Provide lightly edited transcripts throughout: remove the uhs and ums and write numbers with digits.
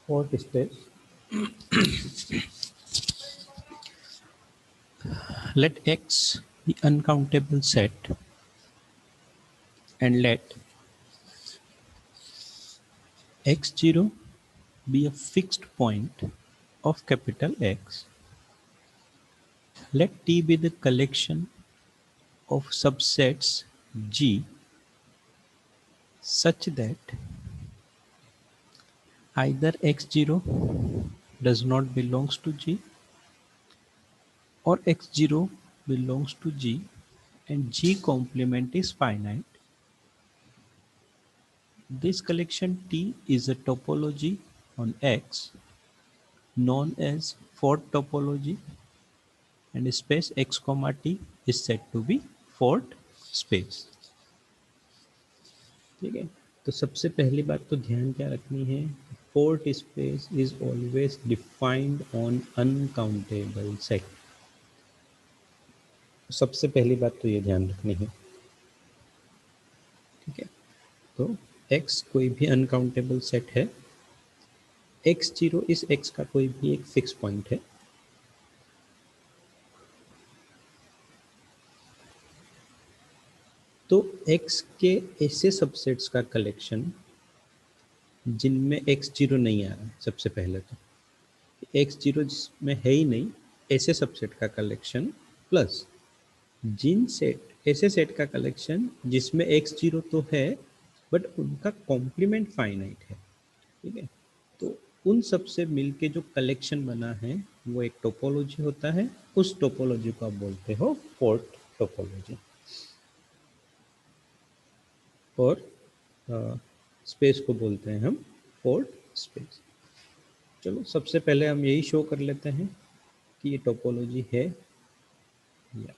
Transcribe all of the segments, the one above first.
Fourth stage. Let X be uncountable set and let x0 be a fixed point of capital X. Let T be the collection of subsets G such that either x0 does not belongs to G or x0 belongs to G and G complement is finite. This collection T is a topology on X known as Ford topology, and space x comma t is said to be Ford space. ठीक है, तो सबसे पहली बात तो ध्यान क्या रखनी है, fourth space is always defined on uncountable set. सबसे पहली बात तो ये ध्यान रखनी है. ठीक है, तो x कोई भी अनकाउंटेबल सेट है, x0 इस x का कोई भी एक फिक्स पॉइंट है. तो x के ऐसे सबसेट्स का कलेक्शन जिनमें x0 नहीं आ रहा. सबसे पहले तो x0 जिसमें है ही नहीं, ऐसे सबसेट का कलेक्शन प्लस जिन सेट ऐसे सेट का कलेक्शन जिसमें x0 तो है बट उनका कॉम्प्लीमेंट फाइनाइट है. ठीक है, तो उन सब से मिलके जो कलेक्शन बना है वो एक टोपोलॉजी होता है. उस टोपोलॉजी को आप बोलते हो फोर्थ टोपोलॉजी. और स्पेस को बोलते हैं हम फोर्थ स्पेस. चलो सबसे पहले हम यही शो कर लेते हैं कि ये टोपोलॉजी है या.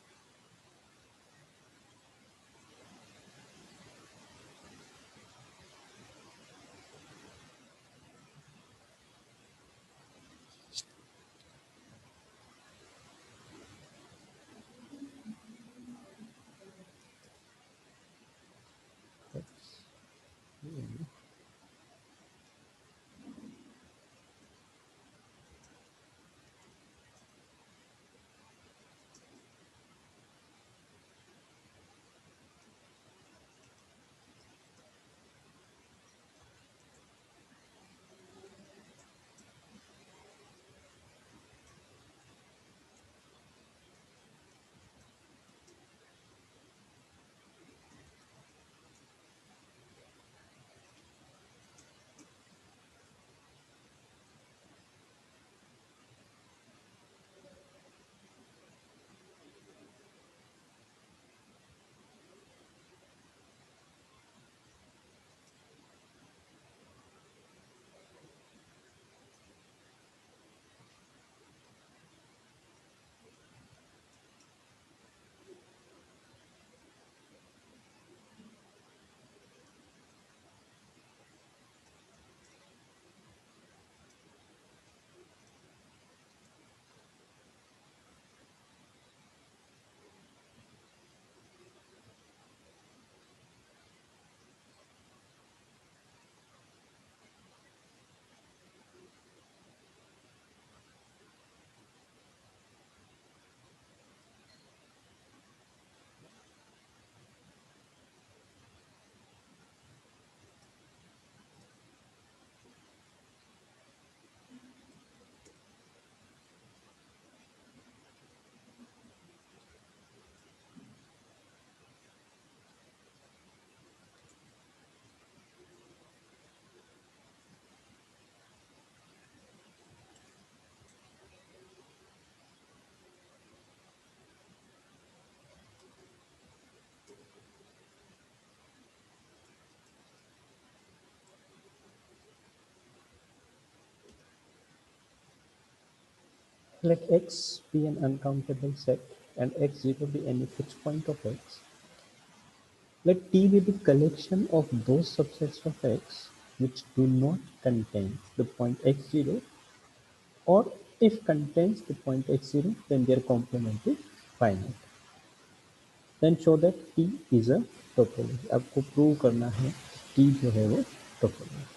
Let X be an uncountable set and x0 be any fixed point of X. Let T be the collection of those subsets of X which do not contain the point x0, or if contains the point x0 then their complement is finite. Then show that T is a topology. आपको prove करना है T जो है वो topology.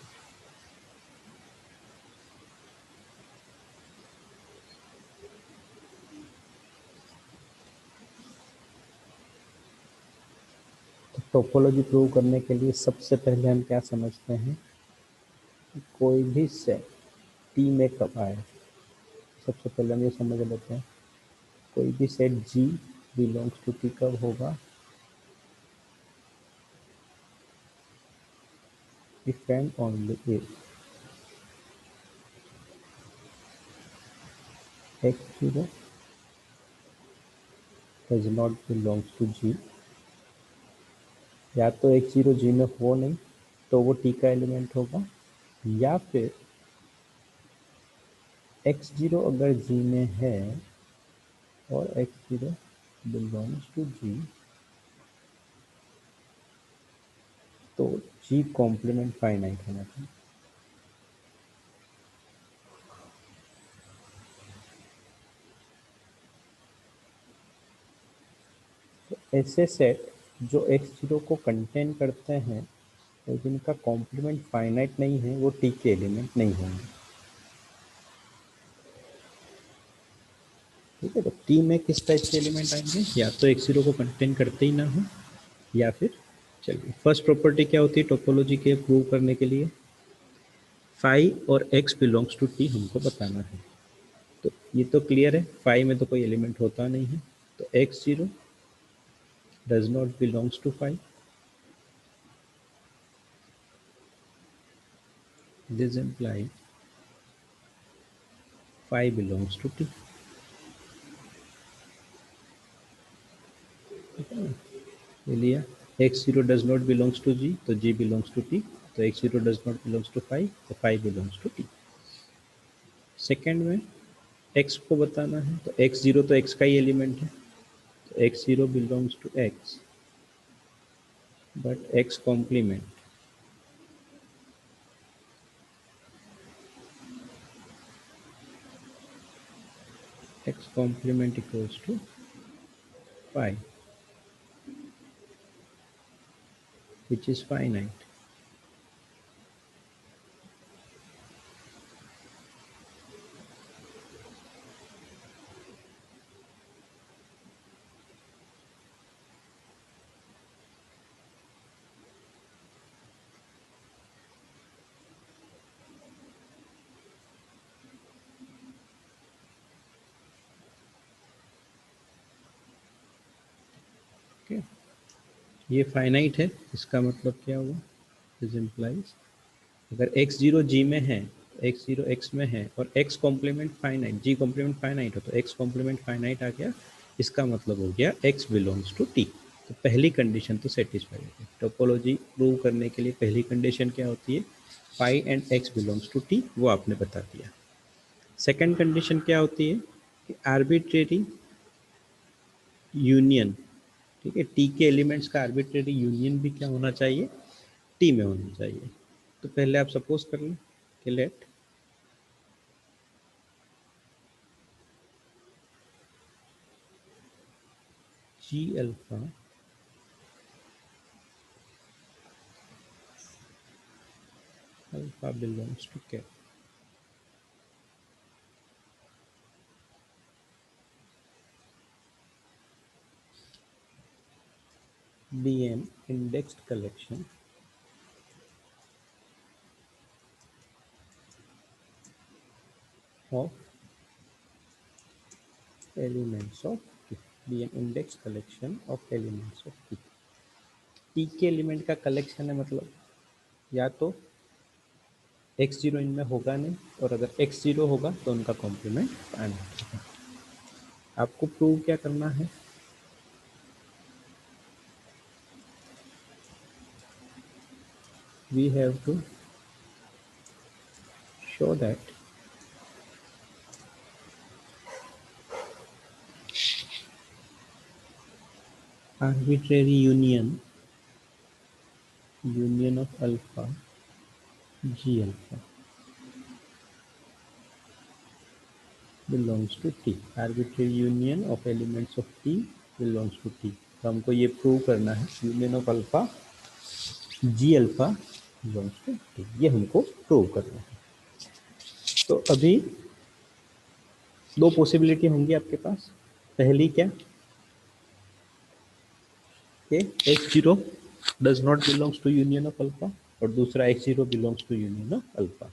Topology prove करने के लिए सबसे पहले हम क्या समझते हैं, कोई भी सेट टी में कब आए। सबसे पहले हम ये समझ लेते हैं कोई भी set G belongs to T कब होगा, if and only if x0 does not belongs to G. या तो x0 जी में हो नहीं तो वो टी का एलिमेंट होगा, या फिर x0 अगर जी में है और x0 बिलोंग्स टू जी तो जी कॉम्प्लीमेंट फाइनाइट होना चाहिए। तो ऐसे सेट जो x0 को कंटेन करते हैं और जिनका कॉम्प्लीमेंट फाइनाइट नहीं है वो टी के एलिमेंट नहीं होंगे। ठीक है, तो टी में किस टाइप के एलिमेंट आएंगे, या तो x0 को कंटेन करते ही ना हो, या फिर चलिए फर्स्ट प्रॉपर्टी क्या होती है टोपोलॉजी के प्रूव करने के लिए, फाई और x बिलोंग्स टू टी हमको बताना है। तो ये तो क्लियर है, फाई में तो कोई एलिमेंट होता नहीं है, तो x0 does not belongs to phi, this imply phi belongs to T. ले लिया, x0 does not belongs to G तो g बिलोंग्स टू टी, तो x0 does not belongs to phi तो phi belongs to T. Second में x को बताना है, तो x0 तो x का ही एलिमेंट है, तो x0 belongs to x but x complement x complement equals to phi, which is finite. Okay. ये फाइनाइट है, इसका मतलब क्या हुआ, दिस इम्प्लाइज अगर x0 g में है, x0 x में है और x complement finite, g complement finite हो तो x कॉम्प्लीमेंट फाइनाइट आ गया, इसका मतलब हो गया x बिलोंग्स टू t। तो पहली कंडीशन तो सेटिस्फाई हो गई। टोपोलॉजी प्रूव करने के लिए पहली कंडीशन क्या होती है, phi and x belongs to t, वो आपने बता दिया। सेकेंड कंडीशन क्या होती है कि आर्बिट्रेरी यूनियन, ठीक है, टी के एलिमेंट्स का आर्बिट्रेरी यूनियन भी क्या होना चाहिए, टी में होना चाहिए। तो पहले आप सपोज कर लें कि let G alpha alpha belongs to K, be an indexed collection of elements of T, be an indexed collection of elements of T। T के एलिमेंट का कलेक्शन है, मतलब या तो x0 इनमें होगा नहीं, और अगर x0 होगा तो उनका कॉम्प्लीमेंट फाइनाइट होगा। आपको प्रूव क्या करना है, we have to show that arbitrary union of alpha g alpha belongs to T, arbitrary union of elements of T belongs to T। तो हमको ये प्रूव करना है union of alpha G alpha belongs to T, ये हमको prove करना है। तो अभी दो पॉसिबिलिटी होंगी आपके पास। पहली क्या कि x0 does not belongs to union of alpha और दूसरा x0 belongs to union of alpha.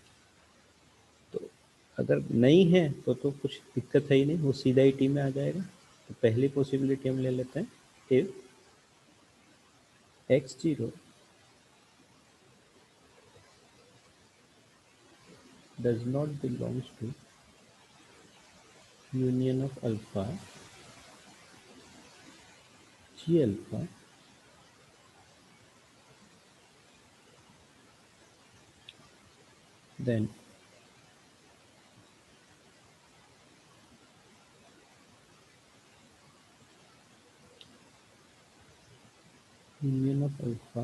तो अगर नहीं है तो कुछ दिक्कत है ही नहीं, वो सीधा ही टी में आ जाएगा। तो पहली पॉसिबिलिटी हम ले लेते हैं, if x0 does not belongs to union of alpha g alpha, then union of alpha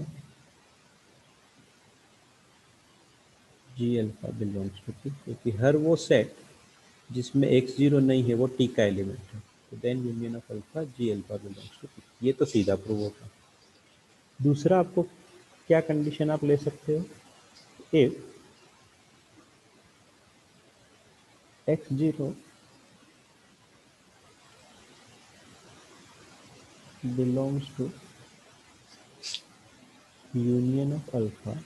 g alpha belongs to T, क्योंकि हर वो सेट जिसमें x0 नहीं है वो T का एलिमेंट है। तो then union of alpha G alpha belongs to T, ये तो सीधा प्रूव होगा। दूसरा आपको क्या कंडीशन आप ले सकते हो, if x0 belongs to union of alpha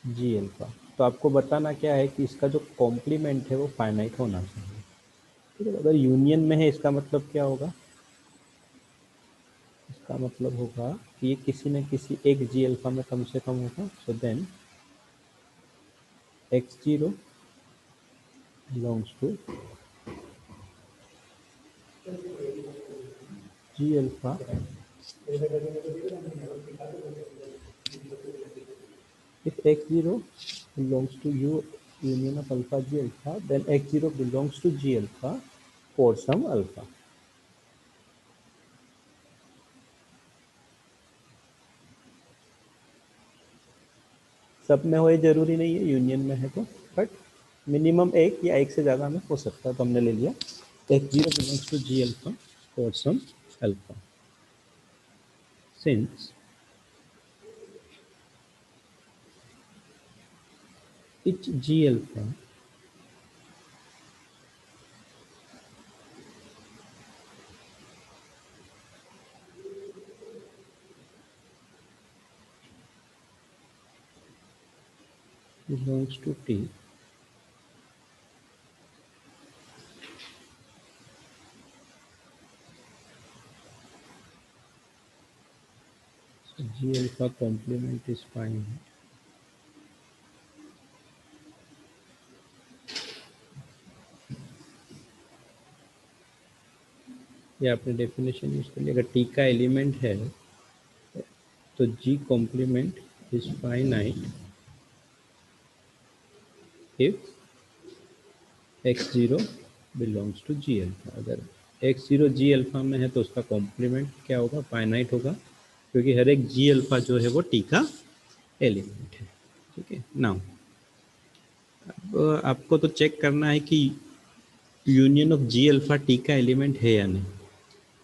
G alpha, तो आपको बताना क्या है कि इसका जो कॉम्प्लीमेंट है वो फाइनाइट होना चाहिए। ठीक है, अगर यूनियन में है इसका मतलब क्या होगा, इसका मतलब होगा कि ये किसी न किसी एक जी अल्फा में कम से कम होगा। So then x0 belongs to G alpha if x0 belongs to union of alpha g alpha, then x0 belongs to g alpha for some alpha। सब में हो ये जरूरी नहीं है, यूनियन में है तो, बट मिनिमम एक या एक से ज़्यादा में हो सकता है। तो हमने ले लिया x0 belongs to g alpha for some alpha since each g alpha belongs to T, so g alpha complement is fine। ये आपने डेफिनेशन यूज कर लिया, अगर टी का एलिमेंट है तो G complement is finite if x0 belongs to G alpha. अगर x0 जी alpha में है तो उसका कॉम्प्लीमेंट क्या होगा, फाइनाइट होगा, क्योंकि हर एक जी अल्फा जो है वो टी का एलिमेंट है। ठीक है, नाउ अब आपको तो चेक करना है कि union of G alpha T का एलिमेंट है या नहीं।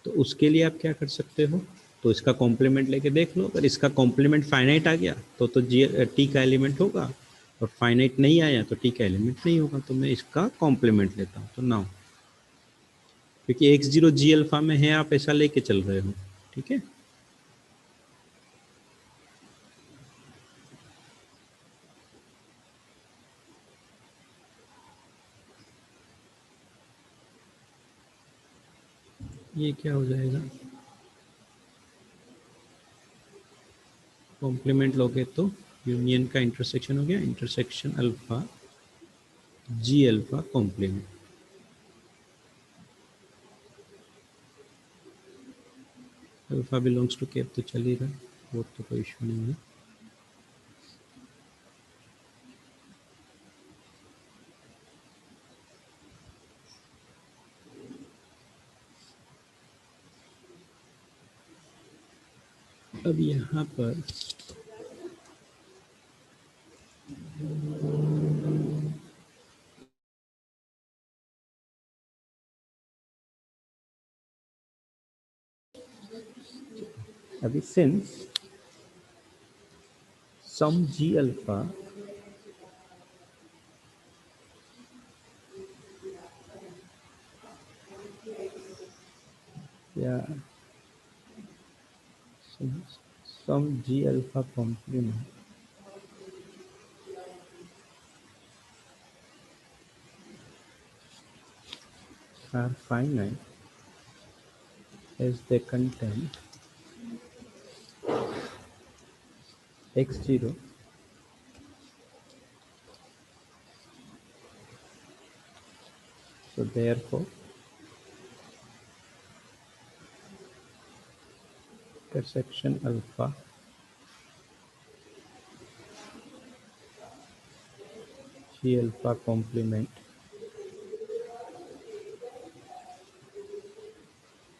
तो उसके लिए आप क्या कर सकते हो, तो इसका कॉम्प्लीमेंट लेके देख लो। अगर इसका कॉम्प्लीमेंट फाइनाइट आ गया तो जी टी का एलिमेंट होगा, और फाइनाइट नहीं आया तो टी का एलिमेंट नहीं होगा। तो मैं इसका कॉम्प्लीमेंट लेता हूँ। तो नाउ क्योंकि x0 जी अल्फा में है, आप ऐसा लेके चल रहे हो। ठीक है, ये क्या हो जाएगा, कॉम्प्लीमेंट लोगे तो यूनियन का इंटरसेक्शन हो गया, intersection alpha G alpha complement. Alpha belongs to cap तो चल ही रहा, वो तो कोई इशू नहीं है। अब यहाँ पर अभी सिंस सम जी अल्फा या some G alpha complement are finite as they contain x0 so therefore intersection alpha G alpha complement,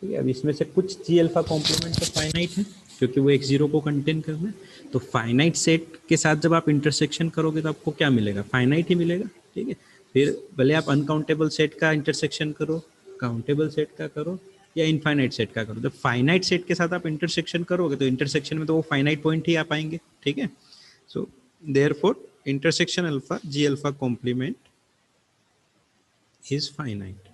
ठीक है। अब इसमें से कुछ जी अल्फा कॉम्प्लीमेंट तो फाइनाइट है क्योंकि वो x0 को कंटेन कर रहे हैं, तो फाइनाइट सेट के साथ जब आप इंटरसेक्शन करोगे तो आपको क्या मिलेगा, फाइनाइट ही मिलेगा, ठीक है। फिर भले आप अनकाउंटेबल सेट का इंटरसेक्शन करो, काउंटेबल सेट का करो या इनफाइनाइट सेट का करो, जब फाइनाइट सेट के साथ आप इंटरसेक्शन करोगे तो इंटरसेक्शन में तो वो फाइनाइट पॉइंट ही आ पाएंगे, ठीक है। So therefore intersection alpha G alpha complement is finite.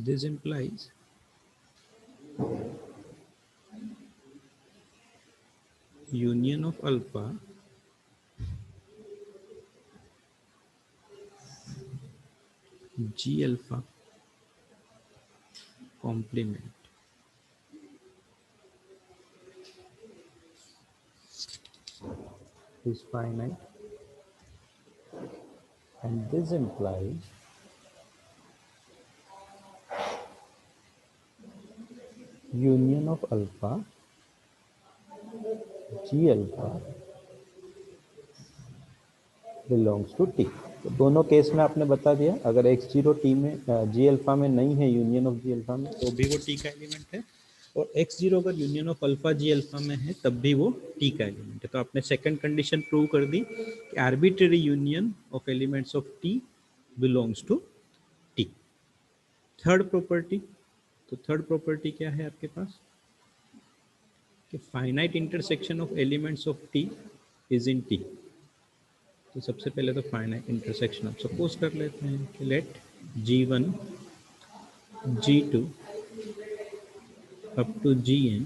This implies union of alpha G alpha complement is finite, and this implies union of alpha G alpha belongs to T। तो दोनों case में आपने बता दिया, अगर x0 T में G alpha में नहीं है, यूनियन ऑफ G अल्फा में, तो भी वो T का एलिमेंट है, और x0 अगर union of alpha G alpha में है तब भी वो T का एलिमेंट है। तो आपने सेकंड कंडीशन प्रूव कर दी कि arbitrary union of elements of T belongs to T। Third property, तो थर्ड प्रॉपर्टी क्या है आपके पास कि finite intersection of elements of T is in T। तो सबसे पहले तो फाइनाइट इंटरसेक्शन आप सपोज कर लेते हैं कि let G1 G2 up to Gn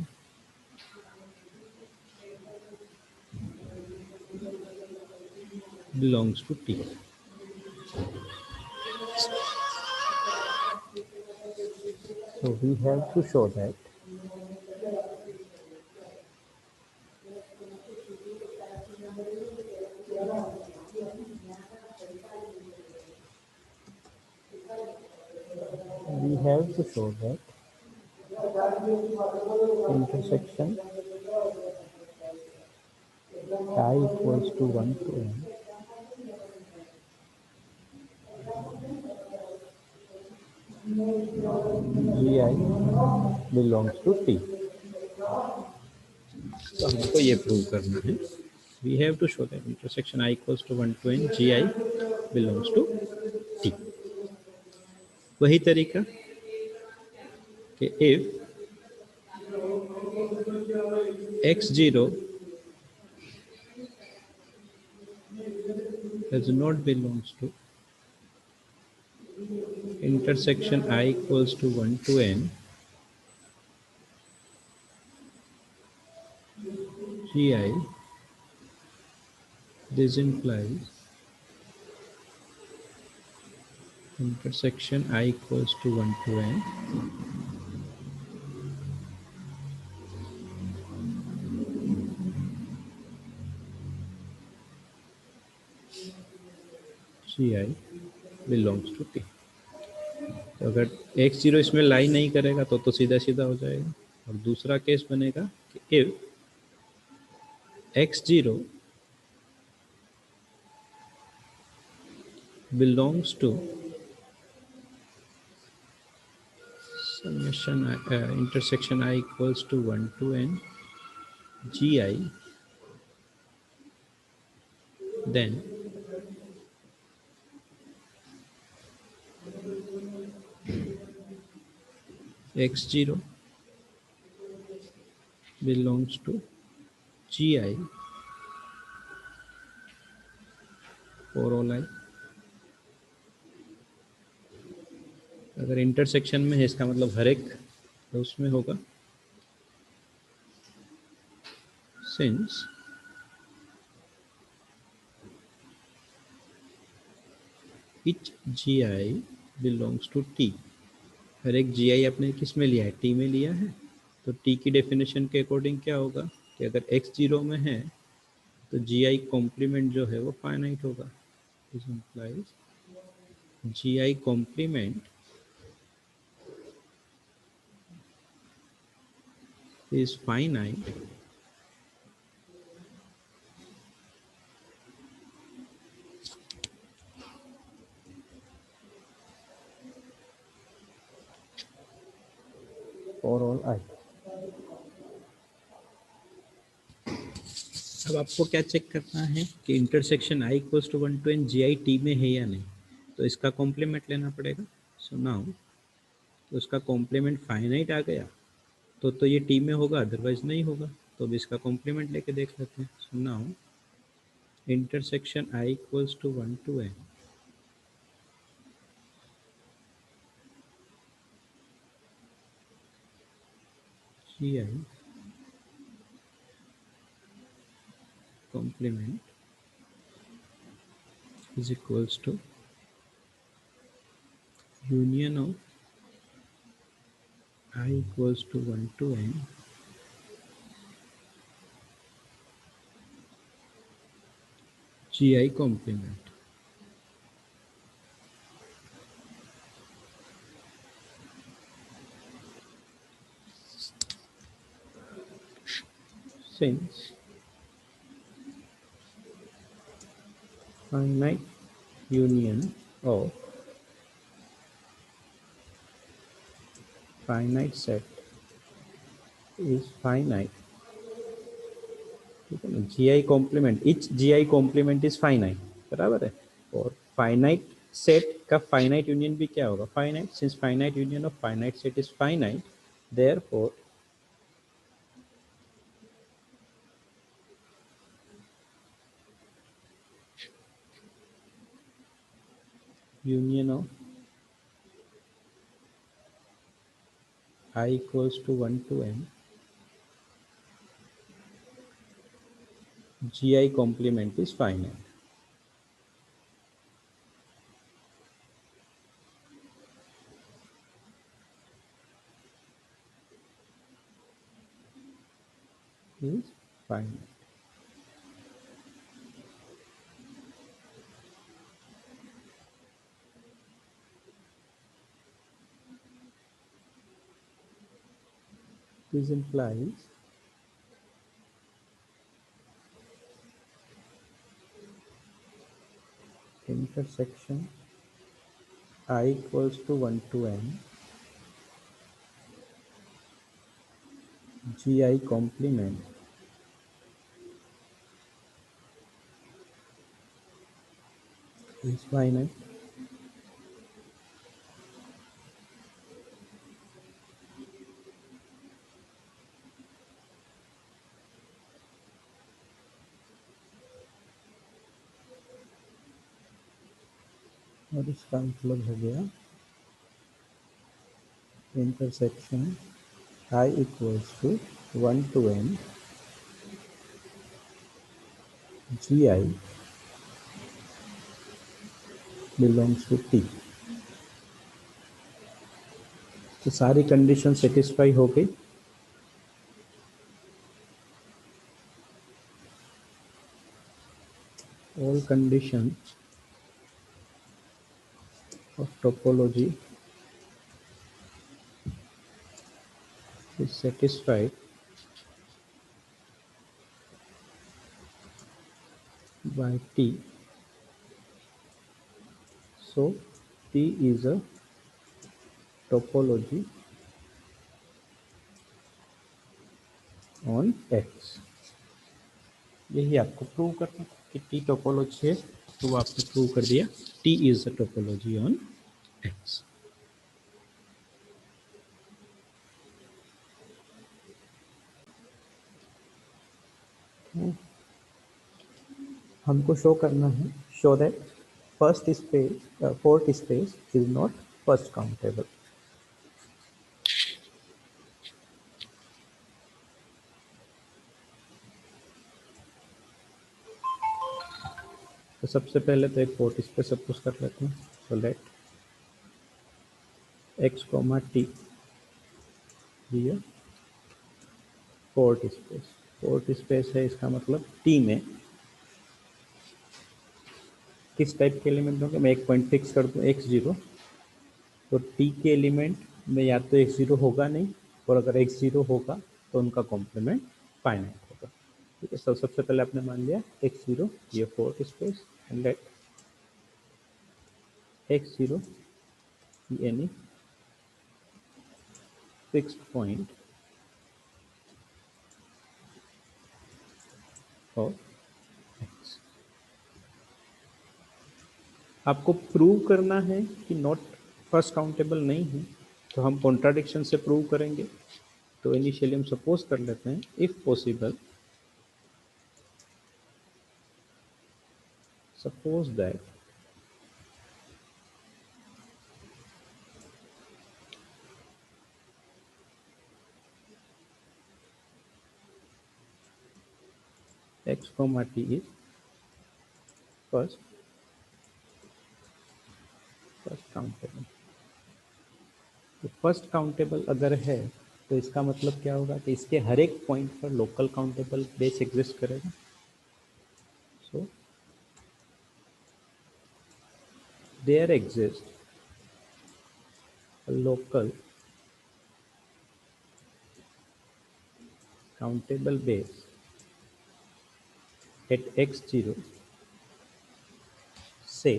belongs to T। So we have to show that intersection I equals to 1 to n Gi belongs to T। तो हमको ये प्रूव करना है, we have to show that intersection I equals to 1 to n Gi belongs to T। वही तरीका कि if x0 does not belongs to intersection I equals to 1 to n Gi, this implies intersection I equals to 1 to n Gi belongs to T। तो अगर x0 इसमें लाई नहीं करेगा तो सीधा सीधा हो जाएगा, और दूसरा केस बनेगा कि if x0 belongs to summation intersection I equals to 1 to n Gi, then x0 belongs to Gi for all I. अगर इंटरसेक्शन में है इसका मतलब हर एक तो उसमें होगा since each GI belongs to T। हर एक GI आपने किस में लिया है? T में लिया है। तो T की डेफिनेशन के अकॉर्डिंग क्या होगा कि अगर X 0 में है तो GI कॉम्प्लीमेंट जो है वो फाइनाइट होगा। This implies GI complement is finite for all I। अब आपको क्या चेक करना है कि intersection I equals to 1 to n GI T में है या नहीं, तो इसका कॉम्प्लीमेंट लेना पड़ेगा। सो नाउ तो उसका कॉम्प्लीमेंट फाइनाइट आ गया तो ये T में होगा, अदरवाइज नहीं होगा। तो अब इसका कॉम्प्लीमेंट लेके देख लेते हैं। So now intersection I equals to 1 to n GI complement is equals to union of I equals to 1 to n GI complement। Since finite union of finite set is finite, ठीक है ना। GI complement each GI complement is finite, बराबर है। और finite set का finite union भी क्या होगा? Finite. Since finite union of finite set is finite, therefore union of I equals to 1 to n GI complement is finite। is finite। This implies intersection I equals to 1 to n GI complement is finite। और इसका मतलब हो गया intersection I equals to 1 to n GI belongs to T। तो सारी condition satisfy हो गई। All conditions of topology is satisfied by T, so T is a topology on X। यही आपको प्रूव करना था कि टी टोपोलॉजी है, तो वो आपने प्रूव कर दिया। T is a topology on x. हमको शो करना है show that fourth space is not first countable. तो सबसे पहले तो एक फोर्थ स्पेस सपोज कर लेते हैं. So let x, t be a fourth space. Fourth space है, इसका मतलब t में किस टाइप के एलिमेंट होंगे. मैं एक पॉइंट फिक्स कर दूं x0. तो t के एलिमेंट में या तो x0 होगा नहीं, और अगर x0 होगा तो उनका कॉम्प्लीमेंट फाइनाइट होगा. ठीक है. सबसे पहले आपने मान लिया x0 ये fourth space, and let x0 be any fixed point of x. आपको प्रूव करना है कि नॉट फर्स्ट काउंटेबल नहीं है, तो हम कॉन्ट्राडिक्शन से प्रूव करेंगे. तो इनिशियली हम सपोज कर लेते हैं if possible, suppose that x, t is first countable. तो फर्स्ट काउंटेबल अगर है तो इसका मतलब क्या होगा कि इसके हर एक पॉइंट पर लोकल काउंटेबल बेस एग्जिस्ट करेगा. So there exist local countable base at x0 say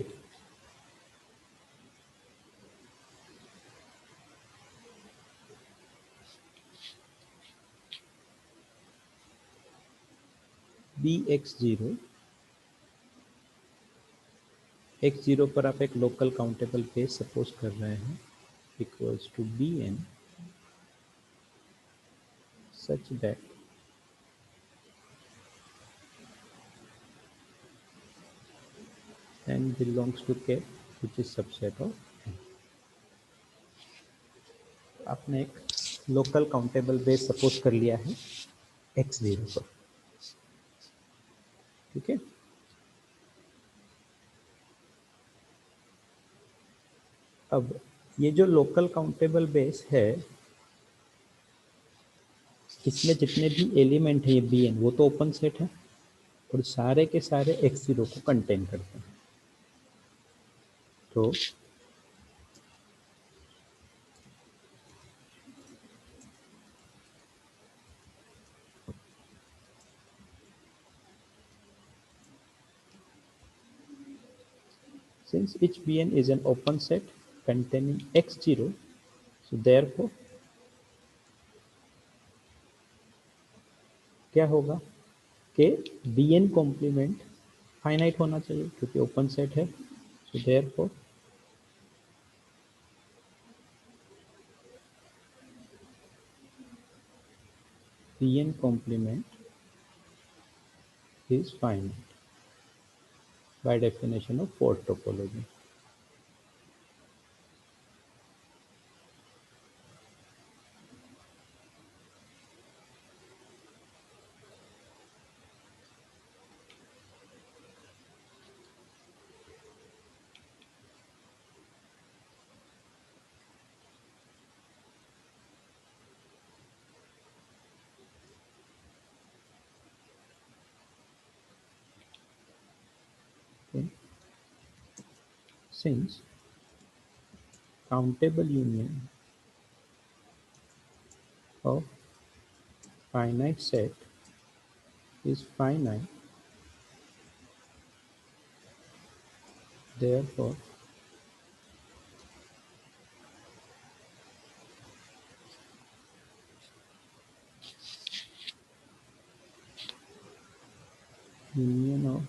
bx0. x0 पर आप एक लोकल काउंटेबल बेस सपोज कर रहे हैं equals to bn such that n belongs to K which is subset of n. आपने एक local countable base suppose कर लिया है x0 पर. ठीक है. अब ये जो लोकल काउंटेबल बेस है, इसमें जितने भी एलिमेंट है ये bn वो तो ओपन सेट है, और सारे के सारे x0 को कंटेन करते हैं. तो since each bn is an open set containing x0, so therefore क्या होगा कि bn कॉम्प्लीमेंट फाइनाइट होना चाहिए क्योंकि ओपन सेट है. सो therefore bn complement is finite by definition of fourth topology. Okay. Since countable union of finite set is finite, therefore union of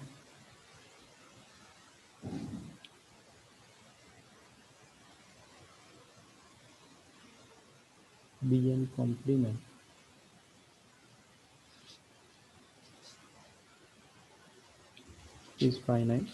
bn complement is finite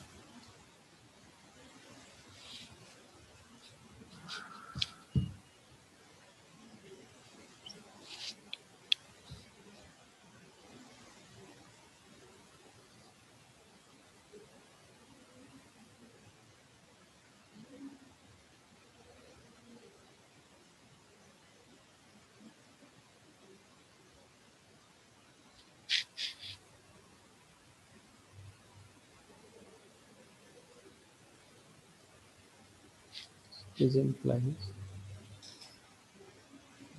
is implies,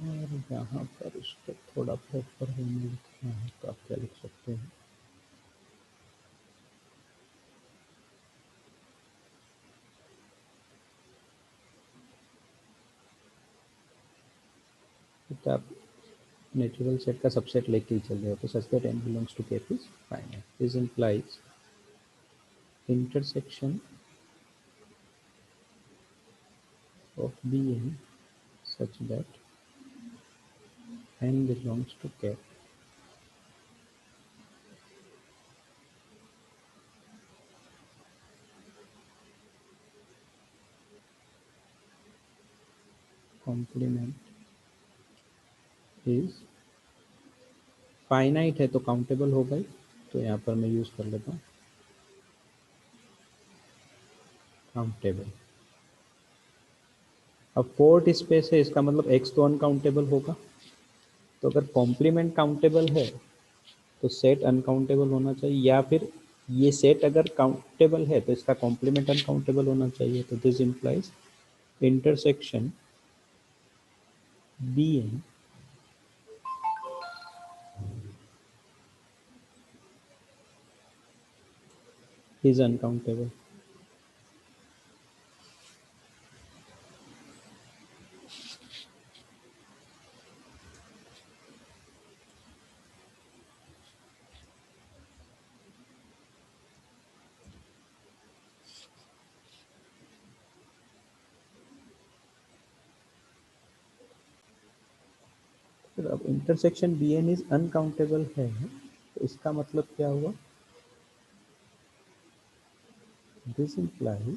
और यहाँ पर इसको थोड़ा proper होने लिखना है तो आप क्या लिख सकते हैं, तो आप नेचुरल सेट का सबसेट लेके ही चल रहे हो तो such that n belongs to Kf is finite is implies intersection of Bn such that n belongs to K complement is finite है तो काउंटेबल होगा ही, तो यहाँ पर मैं यूज कर लेता हूँ काउंटेबल। अब फोर्थ स्पेस है इसका मतलब x तो अनकाउंटेबल होगा, तो अगर कॉम्प्लीमेंट काउंटेबल है तो सेट अनकाउंटेबल होना चाहिए, या फिर ये सेट अगर काउंटेबल है तो इसका कॉम्प्लीमेंट अनकाउंटेबल होना चाहिए, तो this implies intersection Bn is uncountable। फिर अब इंटरसेक्शन Bn इज अनकाउंटेबल है तो इसका मतलब क्या हुआ, this imply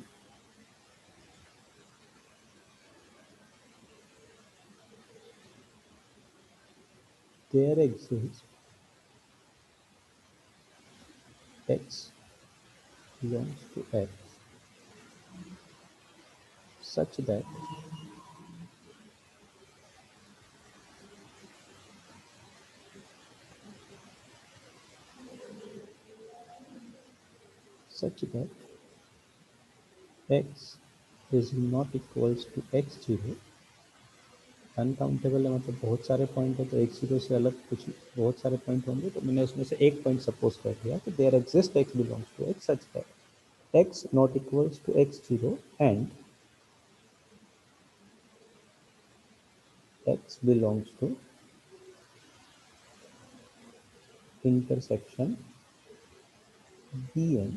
there exist x belongs to x such that x is not equals to x0। Uncountable है मतलब बहुत सारे पॉइंट है तो x0 से अलग कुछ बहुत सारे पॉइंट होंगे, तो मैंने उसमें से एक पॉइंट सपोज कर दिया कि there exist x belongs to x such that x not equals to x0 and x belongs to intersection Bn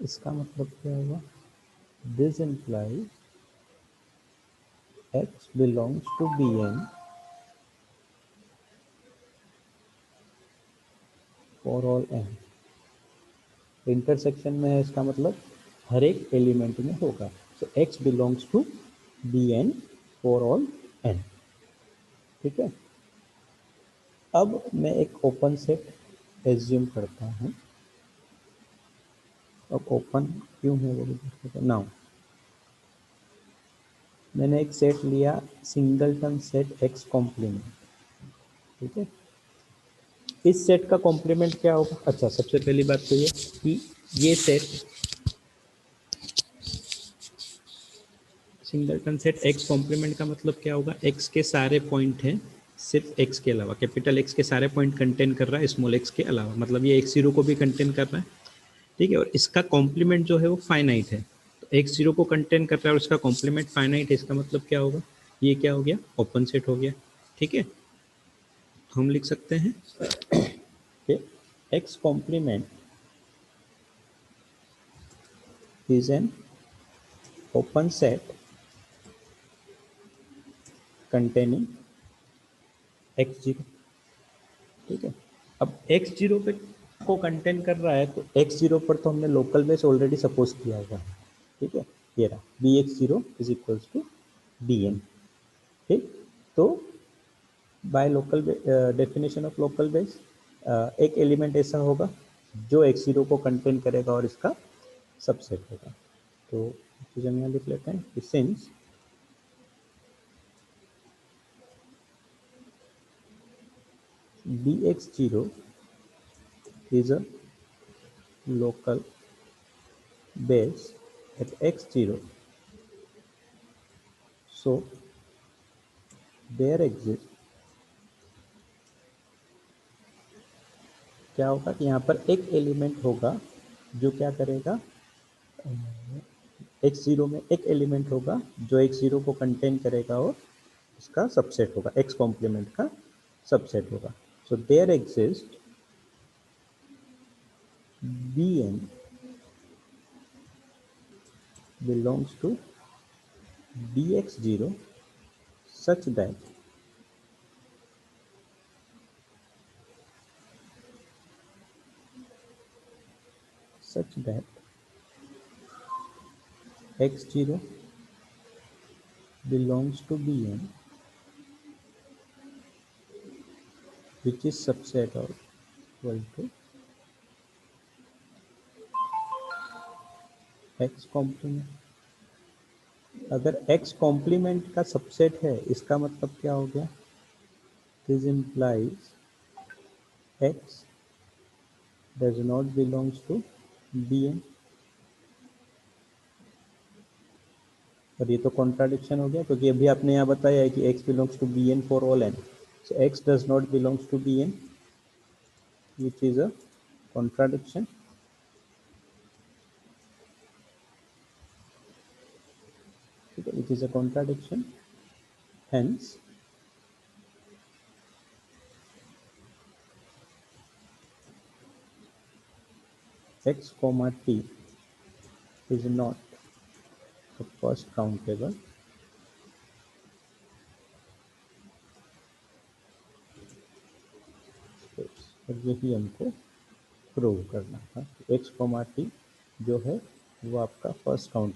इसका मतलब क्या हुआ, this implies x belongs to Bn for all n। Intersection में है इसका मतलब हर एक एलिमेंट में होगा, तो x belongs to Bn for all n। ठीक है, अब मैं एक ओपन सेट एज्यूम करता हूँ। अब ओपन क्यों है वो भी देखते हैं। नाउ मैंने एक सेट लिया सिंगलटन सेट x कॉम्प्लीमेंट, ठीक है। इस सेट का कॉम्प्लीमेंट क्या होगा, अच्छा सबसे पहली बात तो ये कि ये set singleton set x complement का मतलब क्या होगा, x के सारे पॉइंट हैं सिर्फ x के अलावा, कैपिटल X के सारे पॉइंट कंटेन कर रहा है स्मॉल x के अलावा, मतलब ये x0 को भी कंटेन कर रहा है, ठीक है। और इसका कॉम्प्लीमेंट जो है वो फाइनाइट है, तो x0 को कंटेन कर रहा है और इसका कॉम्प्लीमेंट फाइनाइट है, इसका मतलब क्या होगा, ये क्या हो गया, ओपन सेट हो गया, ठीक है। तो हम लिख सकते हैं कि x complement is an open set containing x0, ठीक है। अब x0 पे को कंटेन कर रहा है तो x0 पर तो हमने लोकल बेस ऑलरेडी सपोज किया हुआ है, ठीक है। ये रहा bx0 is equals to bn, ठीक। तो by local definition of local base एक एलिमेंट ऐसा होगा जो x0 को कंटेन करेगा और इसका सबसेट होगा, तो चीज़ हम यहाँ लिख लेते हैं कि since bx0 is a local base at x0, so there exists, क्या होगा कि यहाँ पर एक एलिमेंट होगा जो क्या करेगा, x0 में एक एलिमेंट होगा जो x0 को कंटेन करेगा और उसका सबसेट होगा, x कॉम्प्लीमेंट का सबसेट होगा. So there exist bn belongs to bx0 such that x0 belongs to bn which is subset of equal to x complement. अगर x कॉम्प्लीमेंट का सबसेट है इसका मतलब क्या हो गया, this implies x does not belongs to bn. और ये तो कॉन्ट्राडिक्शन हो गया क्योंकि अभी आपने यहाँ बताया है कि x belongs to bn for all n, so x does not belongs to bn which is a contradiction. It is a contradiction, hence x comma t is not the first countable space. और यही हमको prove करना था, x comma t जो है वो आपका first count